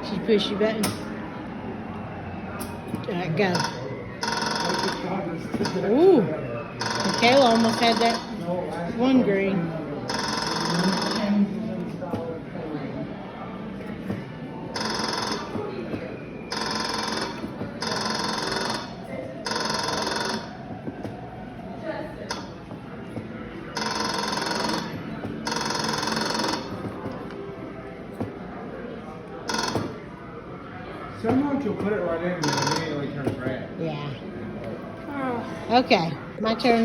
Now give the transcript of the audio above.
She push your button. Alright, go. Ooh. Michaela almost had that one green. Sometimes you'll put it right in and it immediately turns red. Yeah. Okay, my turn.